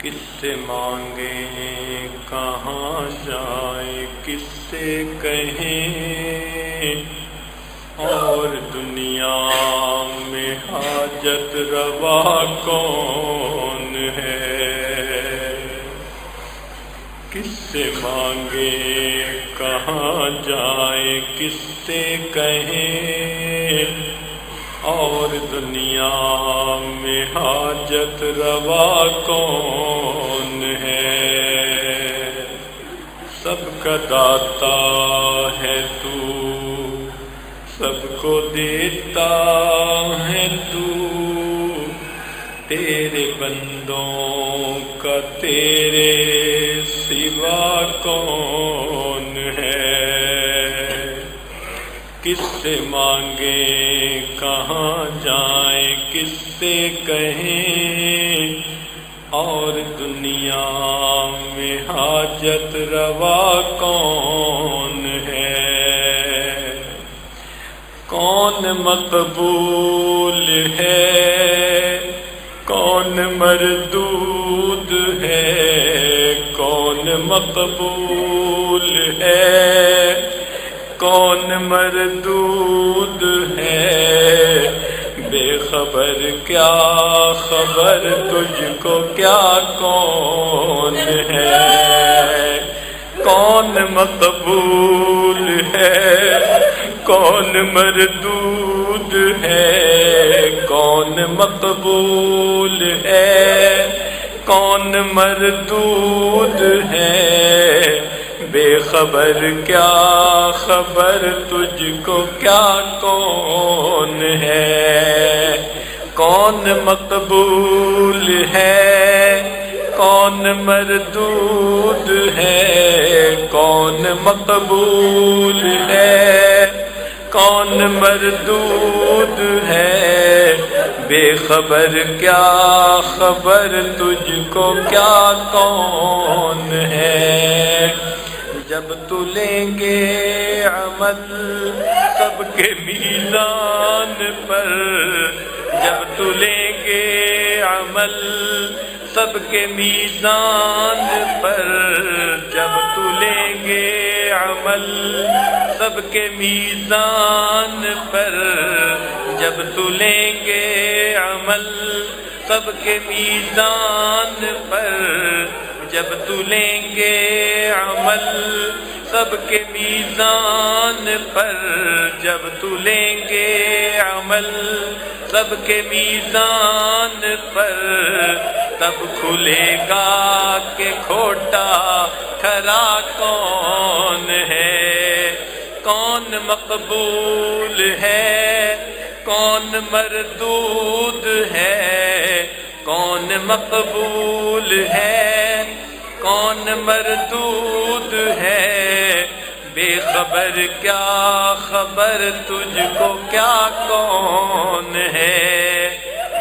کس سے مانگیں کہاں جائیں کس سے کہیں، اور دنیا میں حاجت روا کون ہے؟ کس سے مانگیں کہاں جائیں کس سے کہیں، اور دنیا میں حاجت روا کون ہے؟ سب کا داتا ہے تو، سب کو دیتا ہے تو، تیرے بندوں کا تیرے سوا کون ہے؟ کس سے مانگیں کہاں جائیں کس سے کہیں، اور دنیا میں حاجت روا کون ہے؟ کون مقبول ہے کون مردود ہے، کون مقبول ہے کون مردود ہے، بے خبر کیا خبر تجھ کو کیا کون ہے؟ کون مقبول ہے کون مردود ہے، کون مقبول ہے کون مردود ہے، بے خبر کیا خبر تجھ کو کیا کون ہے؟ کون مقبول ہے کون مردود ہے، کون مقبول ہے کون مردود ہے، بے خبر کیا خبر تجھ کو کیا کون ہے؟ جب تو لیں گے عمل سب کے میزان پر، جب تو لیں گے عمل سب کے میزان پر، جب تو لیں گے عمل سب کے میزان پر، جب تو لیں گے عمل سب کے میزان پر، جب تو لیں گے عمل سب کے میزان پر، جب تو لیں گے عمل سب کے میزان پر، تب کھلے گا کہ کھوٹا کھرا کون ہے؟ کون مقبول ہے کون مردود ہے، کون مقبول ہے کون مردود ہے، بے خبر کیا خبر تجھ کو کیا کون ہے؟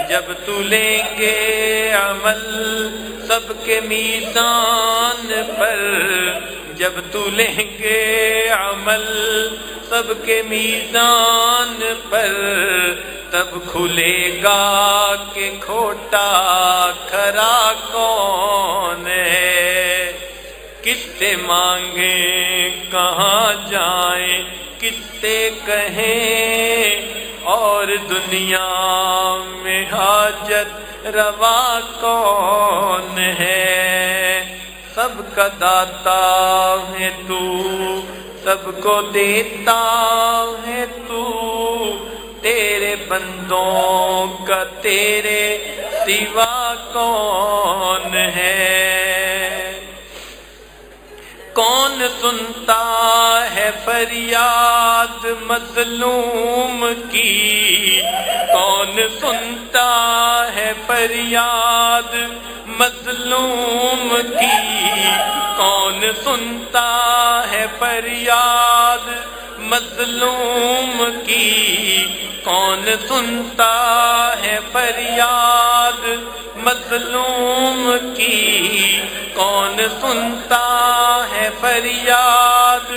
جب تو لیں گے عمل سب کے میزان پر، جب تو لیں گے عمل سب کے میزان پر، تب کھلے گا کہ کھوٹا کھرا کون ہے؟ کس سے مانگیں کہاں جائیں کس سے کہیں، اور دنیا میں حاجت روا کون ہے؟ سب کا داتا ہے تو، سب کو دیتا ہے تو، تیرے بندوں کا تیرے سوا کون ہے؟ کون سنتا ہے فریاد مظلوم کی، کون سنتا ہے فریاد مظلوم کی، کون سنتا ہے فریاد مظلوم کی، کون سنتا ہے فریاد مظلوم کی، کون سنتا ہے فریاد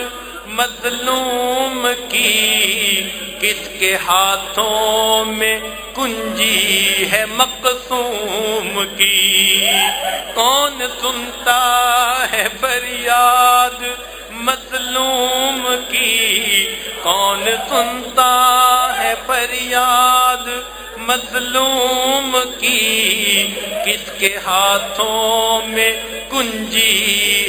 مظلوم کی، کس کے ہاتھوں میں کنجی ہے مقصوم کی، کون سنتا ہے فریاد مظلوم کی، کون سنتا ہے فریاد مظلوم کی، کس کے ہاتھوں میں کنجی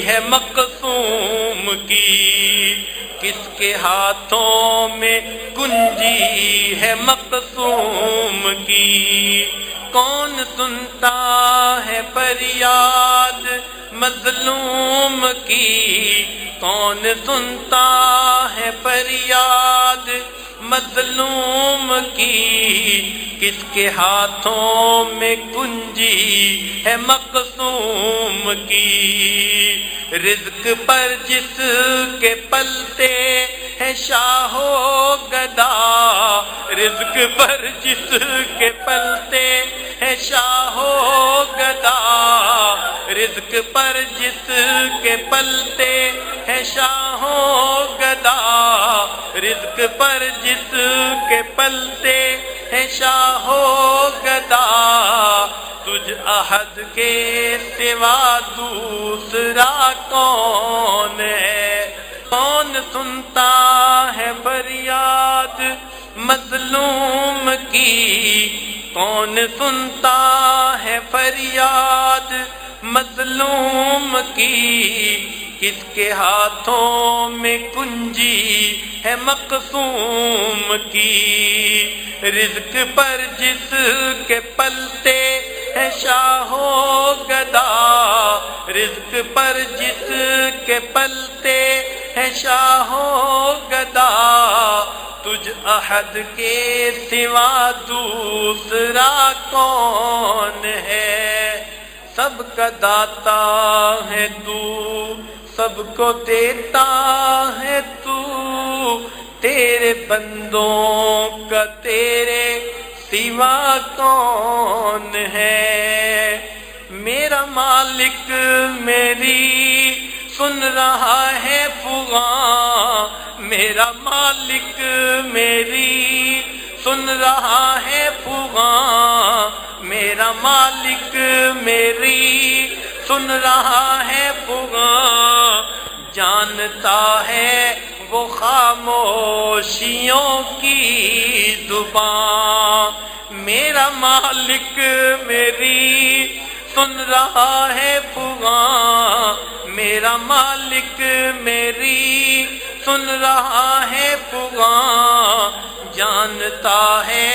ہے مقصوم کی، کس کے ہاتھوں میں کنجی ہے مقصوم کی، کون سنتا ہے فریاد مظلوم کی، کون سنتا ہے فریاد مظلوم کی، کس کے ہاتھوں میں کنجی ہے مقصوم کی، رزق پر جس کے پلتے ہے شاہ و گدا، رزق پر جس کے پلتے ہے شاہ و گدا، رزق پر جس کے پلتے ہے شاہ و گدا، رزق پر جس کے پلتے ہے شاہ و گدا، تجھ احد کے سوا دوسرا کون ہے، کون سنتا ہے فریاد مظلوم کی، کون سنتا ہے فریاد مظلوم کی، کس کے ہاتھوں میں کنجی ہے مقصوم کی، رزق پر جس کے پلتے ہے شاہ و گدا، رزق پر جس کے پلتے ہے شاہ و گدا، تجھ احد کے سوا دوسرا کون ہے، سب کا داتا ہے تو، سب کو دیتا ہے تو، تیرے بندوں کا تیرے سوا کون ہے، میرا مالک میری سن رہا ہے فغاں، میرا مالک میری سن رہا ہے فغاں، میرا مالک میری سن رہا ہے فغاں، جانتا ہے وہ خاموشیوں کی زبان، میرا مالک میری سن رہا ہے فغاں، میرا مالک میری سن رہا ہے فغاں، جانتا ہے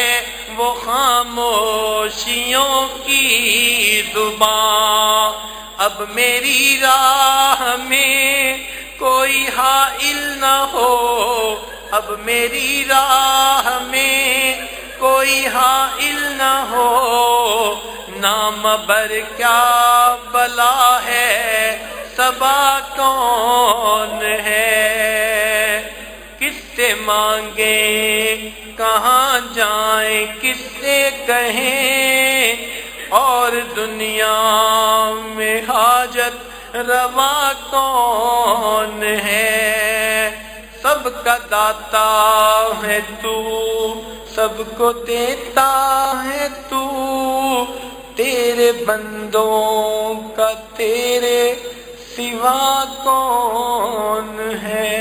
وہ خاموشیوں کی زبان، اب میری راہ میں کوئی حائل نہ ہو، اب میری راہ میں کوئی حائل نہ ہو، نام بر کیا بلا ہے صبا کون ہے، کس سے مانگیں کہاں جائیں کس سے کہیں، اور دنیا میں حاجت روا کون ہے، سب کا داتا ہے تو، سب کو دیتا ہے تو، تیرے بندوں کا تیرے سوا کون ہے۔